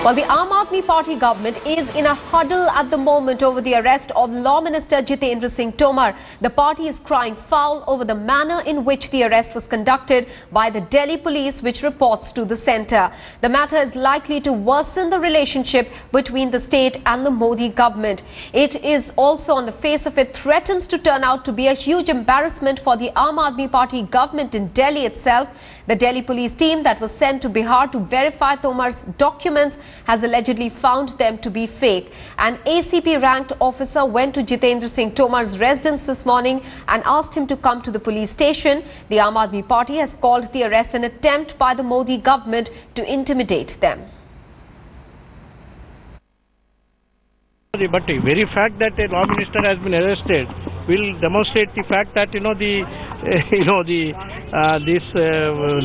Well, the Aam Aadmi Party government is in a huddle at the moment over the arrest of Law Minister Jitender Singh Tomar. The party is crying foul over the manner in which the arrest was conducted by the Delhi police, which reports to the centre. The matter is likely to worsen the relationship between the state and the Modi government. It is also, on the face of it, threatens to turn out to be a huge embarrassment for the Aam Aadmi Party government in Delhi itself. The Delhi police team that was sent to Bihar to verify Tomar's documents has allegedly found them to be fake. An ACP ranked officer went to Jitender Singh Tomar's residence this morning and asked him to come to the police station. The Aam Aadmi Party has called the arrest an attempt by the Modi government to intimidate them. But the very fact that a law minister has been arrested will demonstrate the fact that this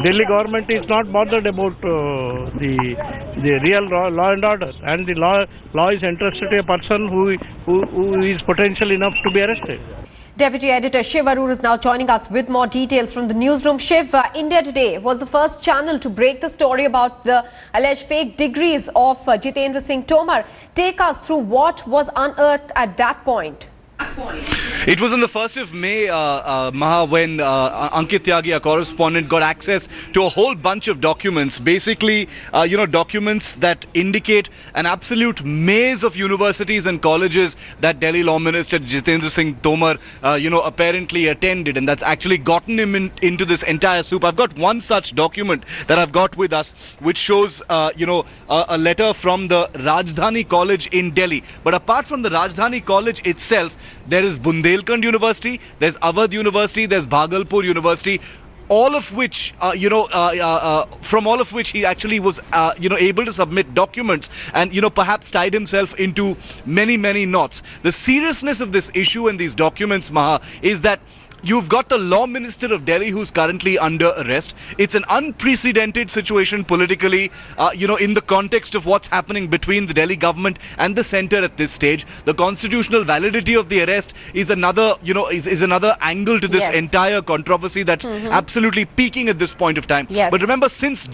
Delhi government is not bothered about the real law and order, and the law is entrusted to a person who is potential enough to be arrested. Deputy Editor Shiv Arur is now joining us with more details from the newsroom. Shiv, India Today was the first channel to break the story about the alleged fake degrees of Jitender Singh Tomar. Take us through what was unearthed at that point. It was on the 1st of May, Maha, when Ankit Tyagi, a correspondent, got access to a whole bunch of documents. Basically, documents that indicate an absolute maze of universities and colleges that Delhi Law Minister Jitender Singh Tomar, apparently attended, and that's actually gotten him into this entire soup. I've got one such document that I've got with us, which shows, a letter from the Rajdhani College in Delhi. But apart from the Rajdhani College itself, there is Bundelkhand University, there's Awadh University, there's Bhagalpur University, all of which, from all of which he actually was, able to submit documents and, perhaps tied himself into many, many knots. The seriousness of this issue and these documents, Maha, is that you've got the Law Minister of Delhi who's currently under arrest. It's an unprecedented situation politically, in the context of what's happening between the Delhi government and the centre at this stage. The constitutional validity of the arrest is another, is another angle to this entire controversy that's absolutely peaking at this point of time. Yes. But remember, since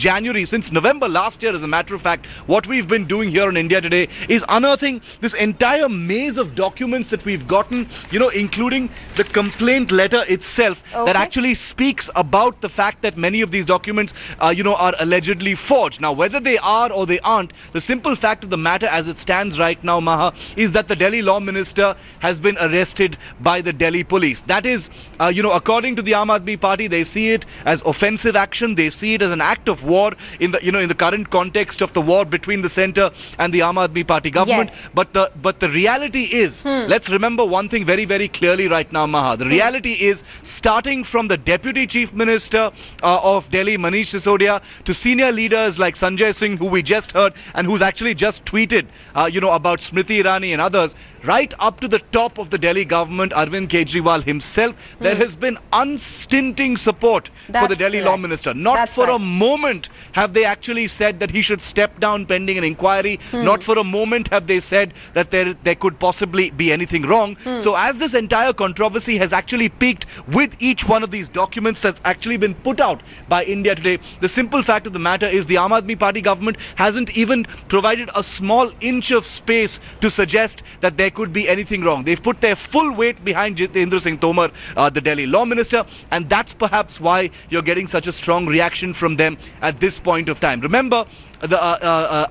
November last year, as a matter of fact, what we've been doing here on India Today is unearthing this entire maze of documents that we've gotten, including the complaint letter itself that actually speaks about the fact that many of these documents are allegedly forged. Now, whether they are or they aren't, the simple fact of the matter as it stands right now, Maha, is that the Delhi Law Minister has been arrested by the Delhi police. That is, according to the Aam Aadmi Party, they see it as offensive action. They see it as an act of war in the in the current context of the war between the centre and the Aam Aadmi Party government. Yes. But the reality is, let's remember one thing very, very clearly right now, Maha. The reality is, starting from the Deputy Chief Minister of Delhi, Manish Sisodia, to senior leaders like Sanjay Singh, who we just heard and who's actually just tweeted, about Smriti Irani and others, right up to the top of the Delhi government, Arvind Kejriwal himself, there has been unstinting support for the Delhi Law Minister. Not for a moment have they actually said that he should step down pending an inquiry. Not for a moment have they said that there could possibly be anything wrong. So as this entire controversy has actually peaked with each one of these documents that's actually been put out by India Today, the simple fact of the matter is the Aam Aadmi Party government hasn't even provided a small inch of space to suggest that there could be anything wrong. They've put their full weight behind Jitender Singh Tomar, the Delhi Law Minister, and that's perhaps why you're getting such a strong reaction from them at this point of time. Remember, the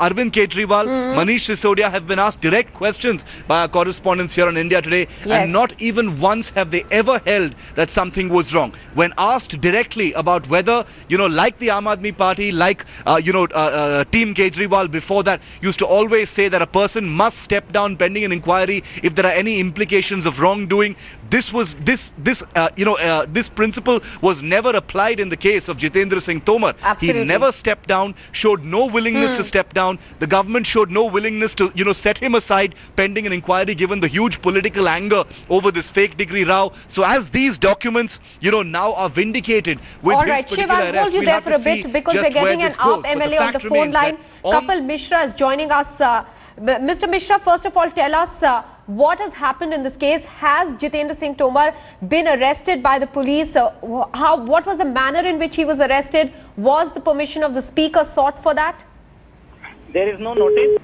Arvind Kejriwal, Manish Sisodia have been asked direct questions by our correspondents here on India Today, and not even once have they ever held that something was wrong. When asked directly about whether, like the Aam Aadmi Party, like, Team Kejriwal before that, used to always say that a person must step down pending an inquiry if there are any implications of wrongdoing, this principle was never applied in the case of Jitender Singh Tomar. Absolutely. He never stepped down, showed no willingness to step down. The government showed no willingness to, set him aside pending an inquiry, given the huge political anger over this fake degree row. So as these documents, now are vindicated with this particular arrest, Shiv, I'll hold you there for a bit because we're getting an AAP MLA on the phone line. Kapil Mishra is joining us. Mr. Mishra, first of all, tell us what has happened in this case. Has Jitender Singh Tomar been arrested by the police? What was the manner in which he was arrested? Was the permission of the speaker sought for that? There is no notice.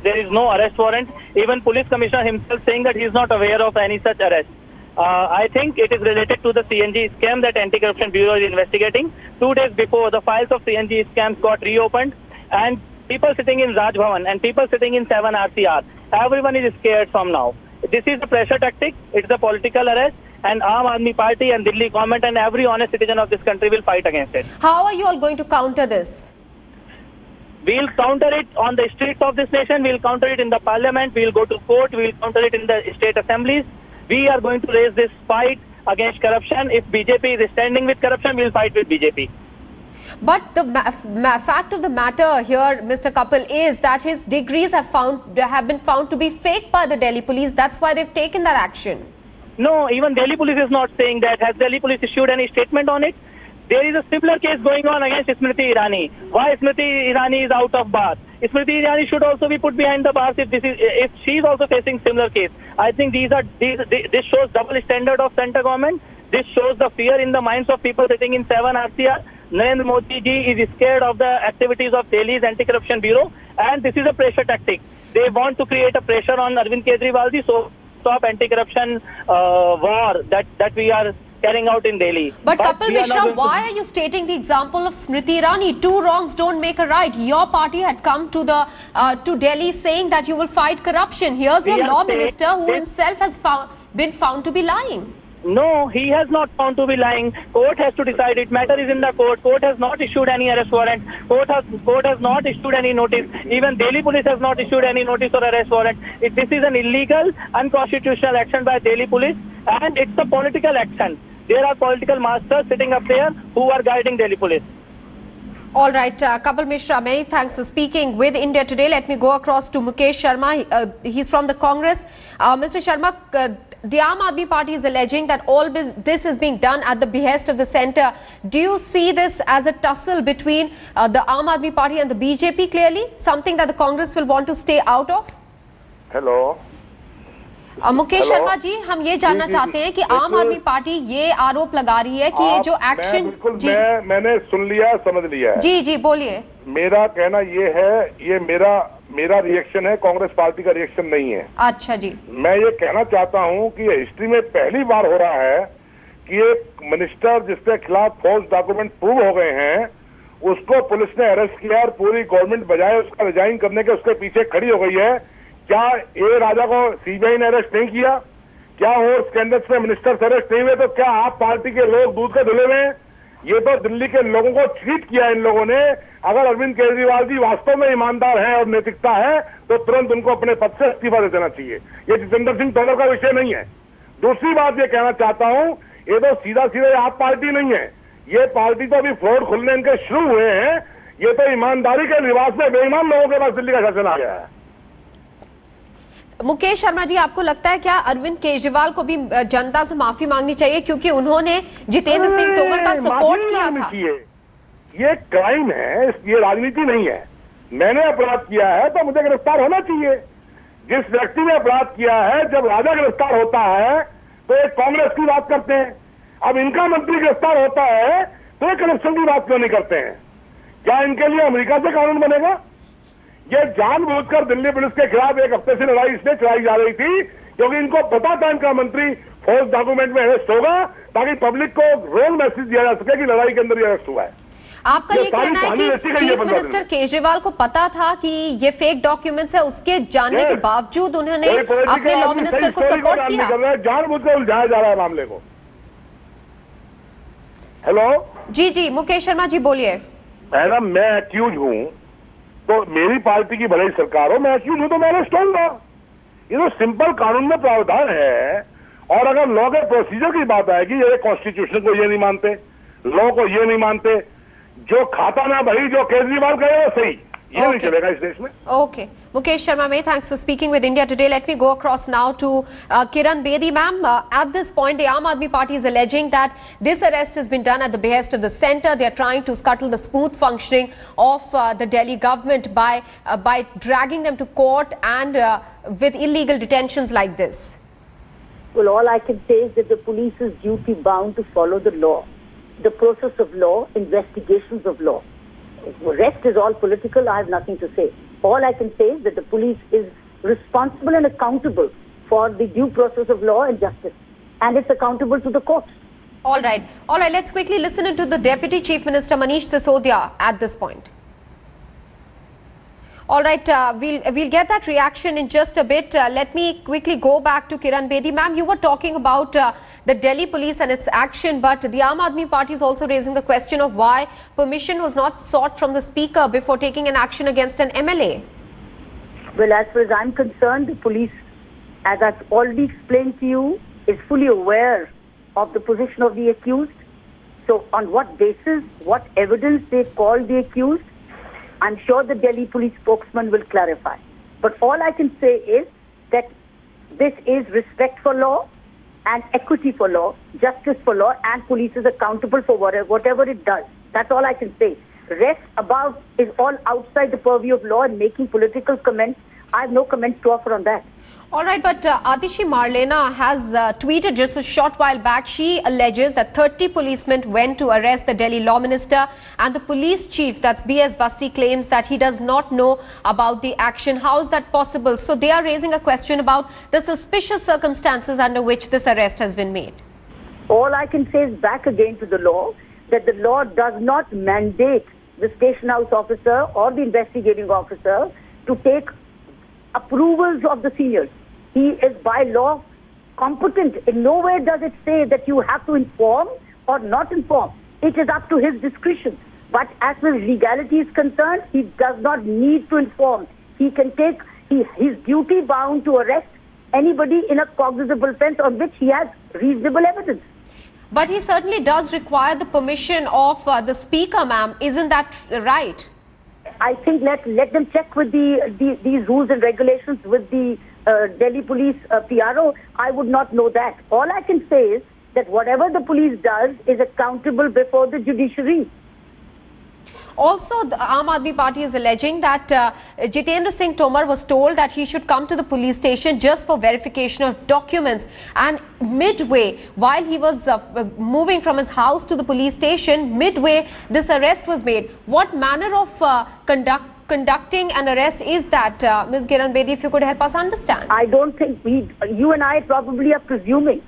There is no arrest warrant. Even police commissioner himself saying that he is not aware of any such arrest. I think it is related to the CNG scam that Anti-Corruption Bureau is investigating. 2 days before, the files of CNG scams got reopened, and people sitting in Raj Bhavan and people sitting in 7 RCR, everyone is scared from now. This is a pressure tactic. It's a political arrest, and Aam Aadmi Party and Delhi government and every honest citizen of this country will fight against it. How are you all going to counter this? We'll counter it on the streets of this nation. We'll counter it in the parliament. We'll go to court. We'll counter it in the state assemblies. We are going to raise this fight against corruption. If BJP is standing with corruption, we'll fight with BJP. But the fact of the matter here, Mr. Kapil, is that his degrees have been found to be fake by the Delhi police. That's why they've taken that action. No, even Delhi police is not saying that. Has Delhi police issued any statement on it? There is a similar case going on against Smriti Irani. Why Smriti Irani is out of bars? Smriti Irani should also be put behind the bars if she is also facing similar case. I think this shows double standard of center government. This shows the fear in the minds of people sitting in 7 RCR. Narendra Modi ji is scared of the activities of Delhi's Anti-Corruption Bureau, and this is a pressure tactic. They want to create a pressure on Arvind Kejriwal ji, so stop anti-corruption war that we are carrying out in Delhi. But Kapil Mishra, why are you stating the example of Smriti Irani? 2 wrongs don't make a right. Your party had come to Delhi saying that you will fight corruption. Here's your law minister who himself has been found to be lying. No, he has not found to be lying. Court has to decide it. Matter is in the court. Court has not issued any arrest warrant. Court has not issued any notice. Even Delhi police has not issued any notice or arrest warrant. This is an illegal, unconstitutional action by Delhi police, and it's a political action. There are political masters sitting up there who are guiding Delhi police. All right, Kapil Mishra, many thanks for speaking with India Today. Let me go across to Mukesh Sharma. He's from the Congress. Mr. Sharma, the Aam Aadmi Party is alleging that all this is being done at the behest of the centre. Do you see this as a tussle between the Aam Aadmi Party and the BJP clearly? Something that the Congress will want to stay out of? Hello. Mukesh Sharma ji, हम ये जानना चाहते हैं कि आम आदमी party ये आरोप लगा रही है कि ये जो एक्शन मैंने सुन लिया, समझ लिया है। जी जी बोलिए। मेरा कहना ये है, ये मेरा रिएक्शन है, कांग्रेस पार्टी का रिएक्शन नहीं है। अच्छा जी। मैं ये कहना चाहता हूँ कि हिस्ट्री में पहली बार हो रहा है कि एक मिनिस्टर जिसके खिलाफ फॉल्स डॉक्यूमेंट प्रूव हो गए हैं, उसको पुलिस ने अरेस्ट किया और पूरी गवर्नमेंट बजाय उसका रिजाइन करने के उसके पीछे खड़ी हो गई है। क्या ए राजा को सीबीआई ने अरेस्ट नहीं किया? क्या और स्कैंडल्स में मिनिस्टर्स अरेस्ट नहीं हुए? तो क्या आप पार्टी के लोग दूध के धुले में? ये तो दिल्ली के लोगों को चीट किया इन लोगों ने। अगर अरविंद केजरीवाल जी वास्तव में ईमानदार हैं और नैतिकता है तो तुरंत उनको अपने पद से इस्तीफा दे देना चाहिए। ये जितेंद्र सिंह तोमर का विषय नहीं है। दूसरी बात ये कहना चाहता हूं, ये तो सीधा आप पार्टी नहीं है, ये पार्टी तो अभी फ्रॉड खुलने इनके शुरू हुए हैं। ये तो ईमानदारी के लिबास में बेईमान लोगों के पास दिल्ली का शासन आ गया है। मुकेश शर्मा जी, आपको लगता है क्या अरविंद केजरीवाल को भी जनता से माफी मांगनी चाहिए क्योंकि उन्होंने जितेंद्र सिंह तोमर का सपोर्ट किया था? ये क्राइम है, ये राजनीति नहीं है। मैंने अपराध किया है तो मुझे गिरफ्तार होना चाहिए। जिस व्यक्ति ने अपराध किया है, जब राजा गिरफ्तार होता है तो एक कांग्रेस की बात करते हैं। अब इनका मंत्री गिरफ्तार होता है तो ये करप्शन की बात क्यों नहीं करते हैं? क्या इनके लिए अमेरिका से कानून बनेगा? ये जानबूझकर दिल्ली पुलिस के खिलाफ एक हफ्ते से लड़ाई इसलिए चलाई जा रही थी क्योंकि इनको पता था इनका मंत्री फॉल्स डॉक्यूमेंट में अरेस्ट होगा ताकि पब्लिक को रोंग मैसेज दिया जा सके कि लड़ाई के अंदर ही अरेस्ट हुआ है। आपका ये कहना है कि चीफ मिनिस्टर केजरीवाल को पता था कि ये फेक डॉक्यूमेंट्स है, उसके जानने के बावजूद उन्होंने अपने लॉ मिनिस्टर को सपोर्ट किया? जानबूझकर उलझाया जा रहा है मामले को। हेलो जी जी, मुकेश शर्मा जी बोलिए। मैडम, मैं एक्यूज हूँ तो मेरी पार्टी की भले ही सरकार हो, मैं एक्यूज हूं तो मैं अरेस्ट होऊंगा। ये तो सिंपल कानून में प्रावधान है। और अगर लॉ के प्रोसीजर की बात आएगी, ये कॉन्स्टिट्यूशन को ये नहीं मानते, लॉ को ये नहीं मानते, जो खाता ना भाई जो केजरीवाल कहे वो सही, ये नहीं चलेगा इस देश में। Okay. Mukesh Sharma, many thanks for speaking with India Today. Let me go across now to Kiran Bedi, ma'am. At this point, the Aam Aadmi Party is alleging that this arrest has been done at the behest of the centre. They are trying to scuttle the smooth functioning of the Delhi government by dragging them to court and with illegal detentions like this. Well, all I can say is that the police is duty bound to follow the law, the process of law, investigations of law. rest is all political. I have nothing to say. All I can say is that the police is responsible and accountable for the due process of law and justice, and it's accountable to the courts. All right. Let's quickly listen into the Deputy Chief Minister Manish Sisodia at this point. All right, we'll get that reaction in just a bit. Let me quickly go back to Kiran Bedi. Ma'am, you were talking about the Delhi police and its action, but the Aam Aadmi Party is also raising the question of why permission was not sought from the Speaker before taking an action against an MLA. Well, as far as I'm concerned, the police, as I've already explained to you, is fully aware of the position of the accused. So on what basis, what evidence they called the accused, I'm sure the Delhi police spokesman will clarify. But all I can say is that this is respect for law and equity for law, justice for law, and police is accountable for whatever it does. That's all I can say. Rest above is all outside the purview of law and making political comments. I have no comments to offer on that. All right, but Atishi Marlena has tweeted just a short while back. She alleges that 30 policemen went to arrest the Delhi law minister, and the police chief, that's B.S. Basti, claims that he does not know about the action. How is that possible? So they are raising a question about the suspicious circumstances under which this arrest has been made. All I can say is back again to the law, that the law does not mandate the station house officer or the investigating officer to take approvals of the seniors. He is by law competent. In nowhere does it say that you have to inform or not inform. It is up to his discretion. But as far as legality is concerned, he does not need to inform. He can take his duty bound to arrest anybody in a cognizable offence on which he has reasonable evidence. But he certainly does require the permission of the Speaker, ma'am. Isn't that right? I think let them check with these rules and regulations with the Delhi police PRO. I would not know that. All I can say is that whatever the police does is accountable before the judiciary. Also, the Aam Aadmi Party is alleging that Jitender Singh Tomar was told that he should come to the police station just for verification of documents. And midway, while he was moving from his house to the police station, midway, this arrest was made. What manner of conducting an arrest is that, Ms. Kiran Bedi, if you could help us understand? I don't think you and I probably are presuming.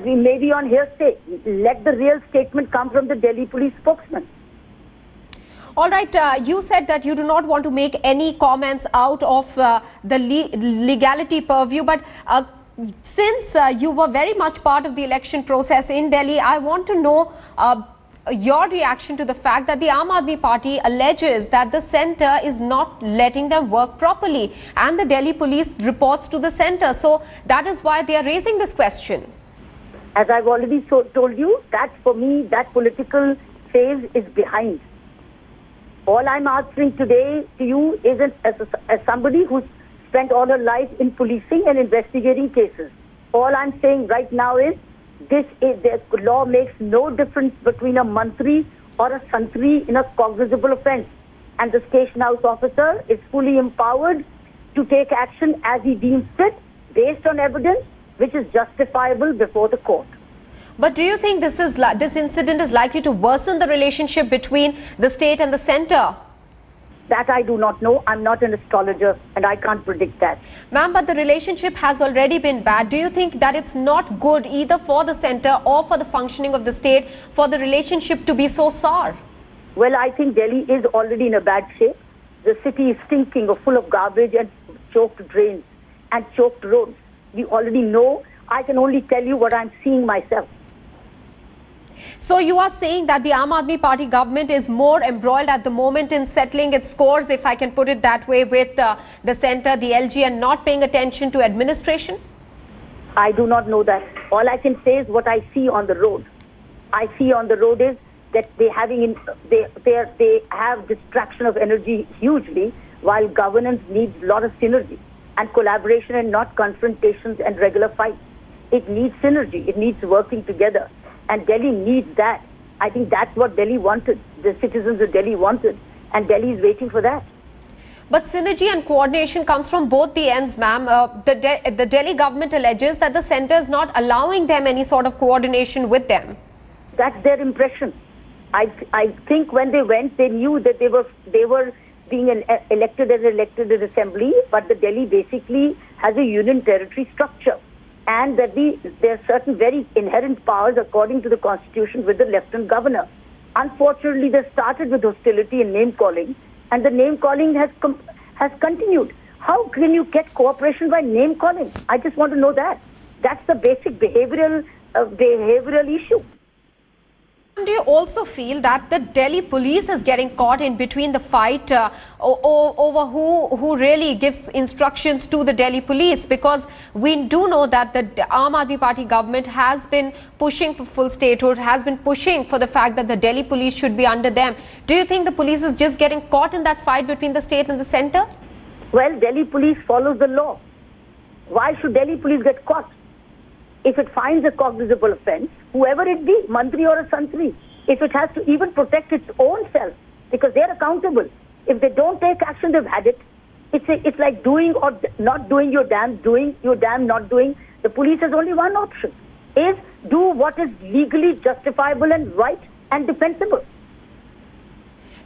We may be on hearsay. Let the real statement come from the Delhi police spokesman. All right, you said that you do not want to make any comments out of the legality purview, but since you were very much part of the election process in Delhi, I want to know your reaction to the fact that the Aam Aadmi Party alleges that the centre is not letting them work properly, and the Delhi police reports to the centre. So that is why they are raising this question. As I've already told you, that for me, that political phase is behind. All I'm asking today to you is as somebody who's spent all her life in policing and investigating cases. All I'm saying right now is the law makes no difference between a mantri or a santri in a cognizable offence. And the station house officer is fully empowered to take action as he deems fit based on evidence which is justifiable before the court. But do you think this incident is likely to worsen the relationship between the state and the centre? That I do not know. I'm not an astrologer and I can't predict that. Ma'am, but the relationship has already been bad. Do you think that it's not good either for the centre or for the functioning of the state for the relationship to be so sour? Well, I think Delhi is already in a bad shape. The city is stinking or full of garbage and choked drains and choked roads. We already know. I can only tell you what I'm seeing myself. So you are saying that the Aam Aadmi Party government is more embroiled at the moment in settling its scores, if I can put it that way, with the centre, the LG, and not paying attention to administration? I do not know that. All I can say is what I see on the road. I see on the road is that they have distraction of energy hugely, while governance needs a lot of synergy and collaboration and not confrontations and regular fights. It needs synergy. It needs working together. And Delhi needs that. I think that's what Delhi wanted. The citizens of Delhi wanted. And Delhi is waiting for that. But synergy and coordination comes from both the ends, ma'am. The Delhi government alleges that the centre is not allowing them any sort of coordination with them. That's their impression. I think when they went, they knew that they were being elected as assembly, but the Delhi basically has a union territory structure, and that there are certain very inherent powers according to the constitution with the lieutenant governor. Unfortunately, they started with hostility and name calling, and the name calling has continued. How can you get cooperation by name calling? I just want to know that. That's the basic behavioral issue. Do you also feel that the Delhi police is getting caught in between the fight over who really gives instructions to the Delhi police? Because we do know that the Aam Aadmi Party government has been pushing for full statehood, has been pushing for the fact that the Delhi police should be under them. Do you think the police is just getting caught in that fight between the state and the centre? Well, Delhi police follows the law. Why should Delhi police get caught? If it finds a cognizable offence, whoever it be, Mantri or a Santri, if it has to even protect its own self, because they're accountable. If they don't take action, they've had it. It's like doing or not doing, you're damn not doing. The police has only one option, is do what is legally justifiable and right and defensible.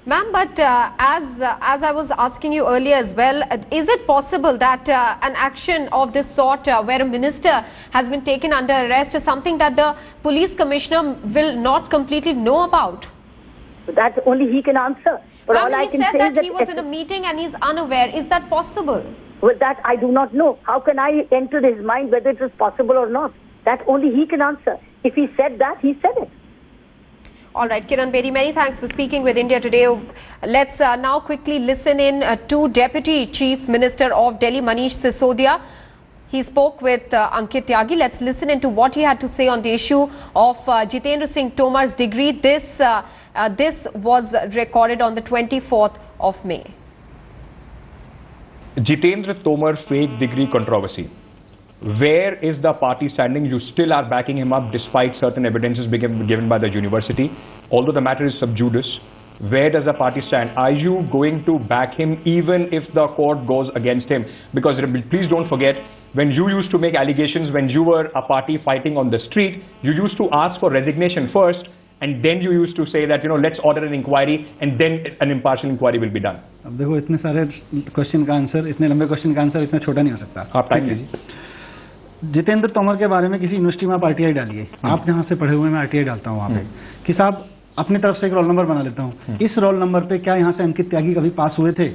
Ma'am, but as I was asking you earlier as well, is it possible that an action of this sort where a minister has been taken under arrest is something that the police commissioner will not completely know about? That only he can answer. But all I can say is that he was in a meeting and he's unaware. Is that possible? Well, that I do not know. How can I enter his mind whether it is possible or not? That only he can answer. If he said that, he said it. All right, Kiran Bedi, many thanks for speaking with India Today. Let's now quickly listen in to Deputy Chief Minister of Delhi, Manish Sisodia. He spoke with Ankit Tyagi. Let's listen into what he had to say on the issue of Jitender Singh Tomar's degree. This was recorded on the 24th of May. Jitender Tomar fake degree controversy. Where is the party standing? You still are backing him up despite certain evidences being given by the university. Although the matter is sub judice, where does the party stand? Are you going to back him even if the court goes against him? Because please don't forget, when you used to make allegations, when you were a party fighting on the street, you used to ask for resignation first, and then you used to say that, you know, let's order an inquiry and then an impartial inquiry will be done. अब देखो इतने सारे question का answer, इतने लंबे question का answer इतना छोटा नहीं हो सकता. आप टाइम लीजिए. जितेंद्र तोमर के बारे में किसी यूनिवर्सिटी में आप आरटीआई डालिए. आप जहाँ से पढ़े हुए मैं आरटीआई डालता हूँ वहाँ पे कि साहब अपनी तरफ से एक रोल नंबर बना लेता हूँ. इस रोल नंबर पे क्या यहाँ से अंकित त्यागी कभी पास हुए थे?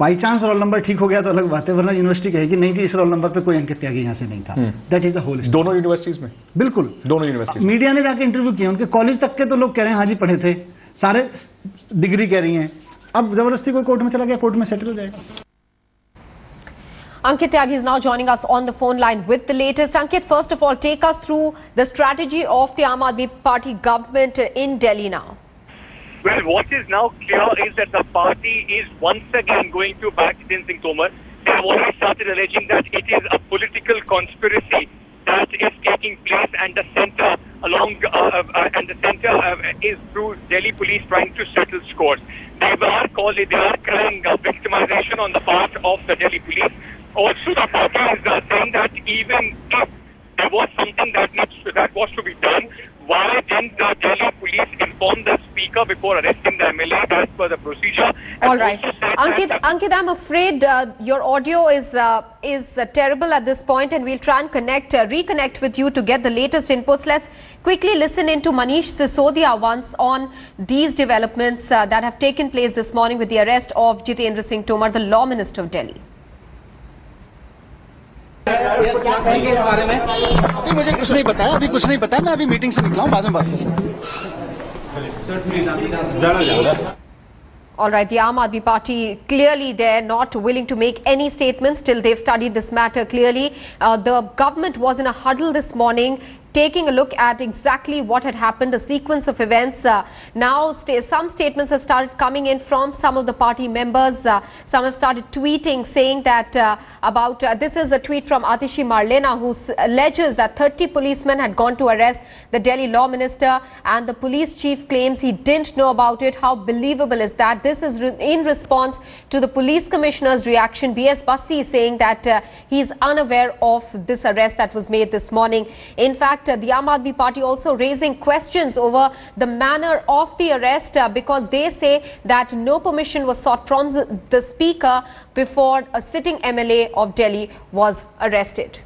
बाई चांस रोल नंबर ठीक हो गया तो अलग बात है, वरना यूनिवर्सिटी कहेगी नहीं कि इस रोल नंबर पे कोई अंकित त्यागी यहाँ से नहीं था. That is the whole. दोनों यूनिवर्सिटीज में? बिल्कुल दोनों यूनिवर्सिटी. मीडिया ने जाके इंटरव्यू किया, उनके कॉलेज तक के तो लोग कह रहे हैं हाँ जी पढ़े थे, सारे डिग्री कह रही हैं. अब जबरदस्ती कोई कोर्ट में चला गया, कोर्ट में सेटल हो जाएगा. Ankit Tyagi is now joining us on the phone line with the latest. Ankit, first of all, take us through the strategy of the Aam Aadmi Party government in Delhi now. Well, what is now clear is that the party is once again going to back Jitender Singh Tomar. They have already started alleging that it is a political conspiracy that is taking place, and the centre is through Delhi police trying to settle scores. They are crying victimization on the part of the Delhi police. Also, the party is saying that even if there was something that was to be done, why didn't the Delhi police inform the speaker before arresting the MLA as per the procedure? All right, Ankit, I'm afraid your audio is terrible at this point, and we'll try and reconnect with you to get the latest inputs. Let's quickly listen into Manish Sisodia once on these developments that have taken place this morning with the arrest of Jitender Singh Tomar, the Law Minister of Delhi. अभी मुझे कुछ नहीं बताया, मैं अभी meeting से निकला हूं, बाद में बात करेंगे. All right, the Aam Aadmi Party, clearly they're not willing to make any statements till they've studied this matter clearly. The government was in a huddle this morning, taking a look at exactly what had happened, the sequence of events. Now, some statements have started coming in from some of the party members. Some have started tweeting, saying that this is a tweet from Atishi Marlena, who alleges that 30 policemen had gone to arrest the Delhi law minister, and the police chief claims he didn't know about it. How believable is that? This is in response to the police commissioner's reaction, B.S. Bassi, saying that he is unaware of this arrest that was made this morning. In fact, the Aam Aadmi Party also raising questions over the manner of the arrest because they say that no permission was sought from the Speaker before a sitting MLA of Delhi was arrested.